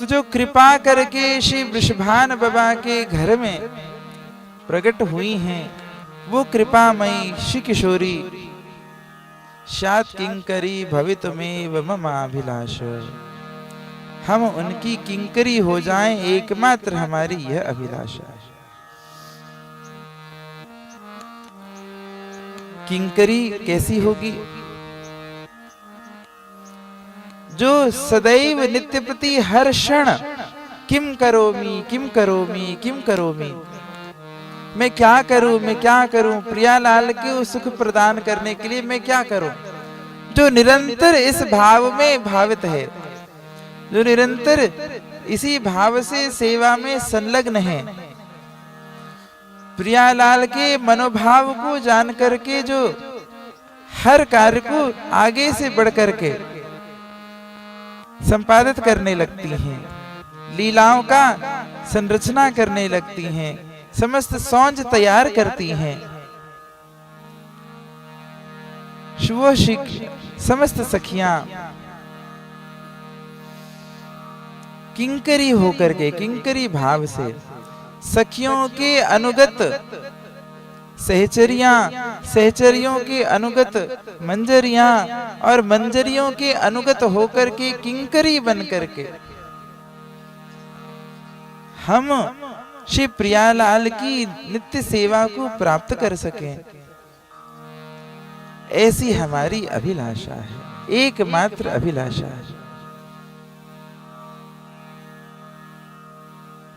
तो जो कृपा करके श्री वृषभान बाबा के घर में प्रकट हुई हैं, वो कृपामयी श्री किशोरी शात किंकरी भवितुमेव ममाभिलाष। हम उनकी किंकरी हो जाएं, एकमात्र हमारी यह अभिलाषा है। किंकरी कैसी होगी? जो सदैव नित्य प्रति हर क्षण किम करोमी किम करोमी किम करोमी, मैं क्या करूं, मैं क्या करूं, प्रियालाल के सुख प्रदान करने के लिए मैं क्या करूं। जो निरंतर इस भाव में भावित है, जो निरंतर इसी भाव से सेवा में संलग्न है, प्रियालाल के मनोभाव को जान करके जो हर कार्य को आगे से बढ़ करके संपादित करने लगती हैं, लीलाओं का संरचना करने लगती हैं, समस्त सौंज तैयार करती हैं, समस्त सखियां किंकरी होकर के, किंकरी भाव से सखियों के अनुगत सहचरियां, सहचरियों के अनुगत मंजरियां और मंजरियों के अनुगत होकर के किंकरी बन करके हम श्री प्रियालाल की नित्य सेवा को प्राप्त कर सकें, ऐसी हमारी अभिलाषा है, एकमात्र अभिलाषा है।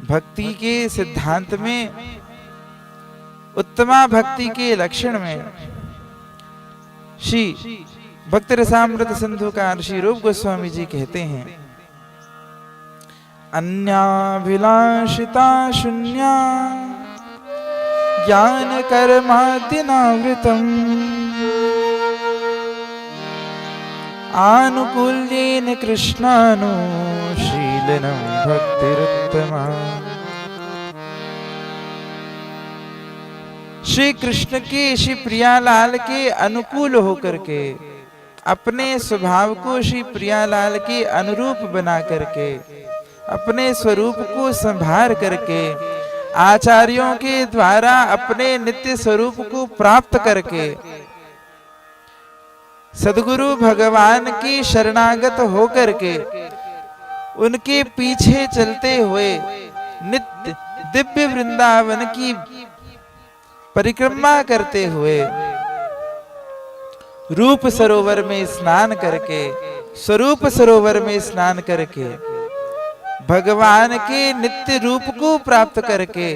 भक्ति के सिद्धांत में, उत्तमा भक्ति के लक्षण में श्री भक्त रसामृत सिंधुकार श्री रूप गोस्वामी जी कहते हैं, अन्याभिलाषिता शून्या ज्ञान कर्मादिनावृतम् आनुकूल्येन कृष्णानुशीलनं भक्तिरुत्तमा। श्री कृष्ण के, श्री प्रियालाल के अनुकूल होकर के, अपने स्वभाव को श्री प्रियालाल के अनुरूप बना करके, अपने स्वरूप को संभार करके, आचार्यों के द्वारा अपने नित्य स्वरूप को प्राप्त करके, सद्गुरु भगवान की शरणागत होकर के, उनके पीछे चलते हुए नित्य दिव्य वृंदावन की परिक्रमा करते हुए, रूप सरोवर में स्नान करके, स्वरूप सरोवर में स्नान करके, भगवान के नित्य रूप को प्राप्त करके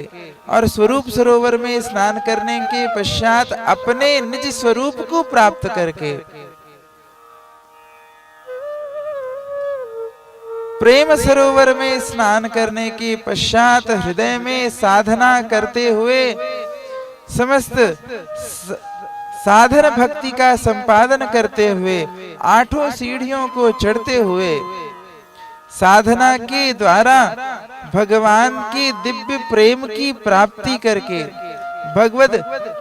और स्वरूप सरोवर में स्नान करने के पश्चात अपने निज स्वरूप को प्राप्त करके, प्रेम सरोवर में स्नान करने के पश्चात हृदय में साधना करते हुए, समस्त साधन भक्ति का संपादन करते हुए, आठों सीढ़ियों को चढ़ते हुए, साधना के द्वारा भगवान की दिव्य प्रेम की प्राप्ति करके, भगवत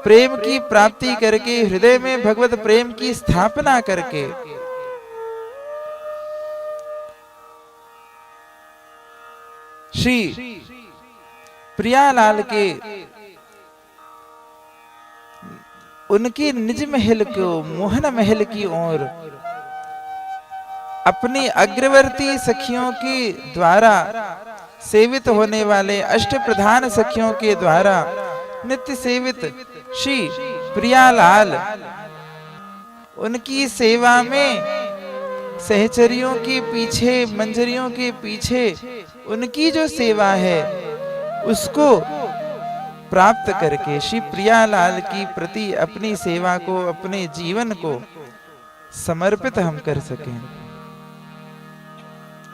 प्रेम की प्राप्ति करके, हृदय में भगवत प्रेम की स्थापना करके, श्री प्रियालाल के उनके निज महल को, मोहन महल की ओर अपनी अग्रवर्ती सखियों के द्वारा सेवित होने वाले अष्ट प्रधान सखियों के द्वारा नित्य सेवित श्री प्रियालाल, उनकी सेवा में सहचरियों के पीछे, मंजरियों के पीछे उनकी जो सेवा है उसको प्राप्त करके श्री प्रियालाल की प्रति अपनी सेवा को, अपने जीवन को समर्पित हम कर सकें।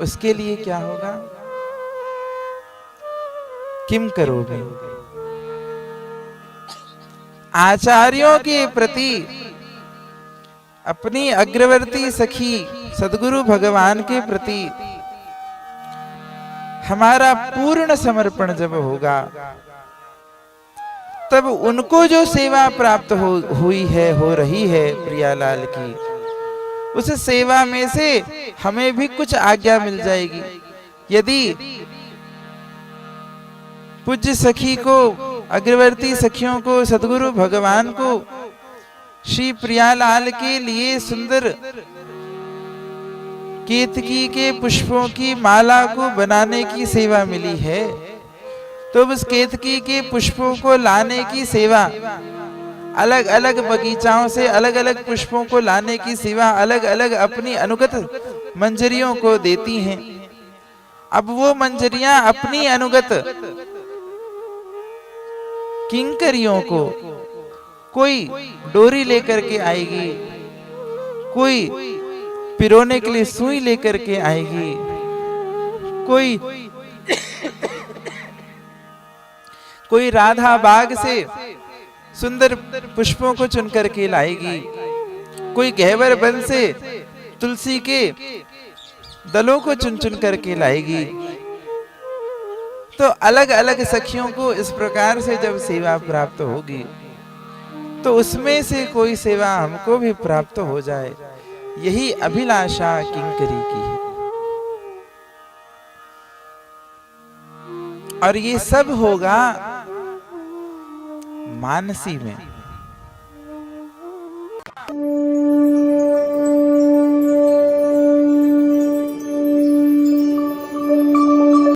उसके लिए क्या होगा? किम करोगे? आचार्यों के प्रति अपनी अग्रवर्ती सखी सद्गुरु भगवान के प्रति हमारा पूर्ण समर्पण जब होगा, तब उनको जो सेवा प्राप्त हुई है, हो रही है प्रियालाल की, उस सेवा में से हमें भी कुछ आज्ञा मिल जाएगी। यदि पूज्य सखी को, अग्रवर्ती सखियों को, सदगुरु भगवान को श्री प्रियालाल के लिए सुंदर केतकी के पुष्पों की माला को बनाने की सेवा मिली है, तो उस केतकी के पुष्पों को लाने की सेवा, अलग अलग बगीचाओं से अलग अलग पुष्पों को लाने की सेवा अलग अलग अपनी अनुगत मंजरियों को देती हैं। अब वो मंजरियां अपनी अनुगत किंकरियों को, कोई डोरी लेकर के आएगी, कोई पिरोने के लिए सुई लेकर के आएगी, कोई राधा बाग से सुंदर पुष्पों को चुन करके लाएगी, कोई गहवर वन से तुलसी के दलों को चुन चुन करके लाएगी। तो अलग अलग सखियों को इस प्रकार से जब सेवा प्राप्त होगी तो उसमें से कोई सेवा हमको भी प्राप्त हो जाए, यही अभिलाषा किंकरी की है। और ये सब होगा मानसी में।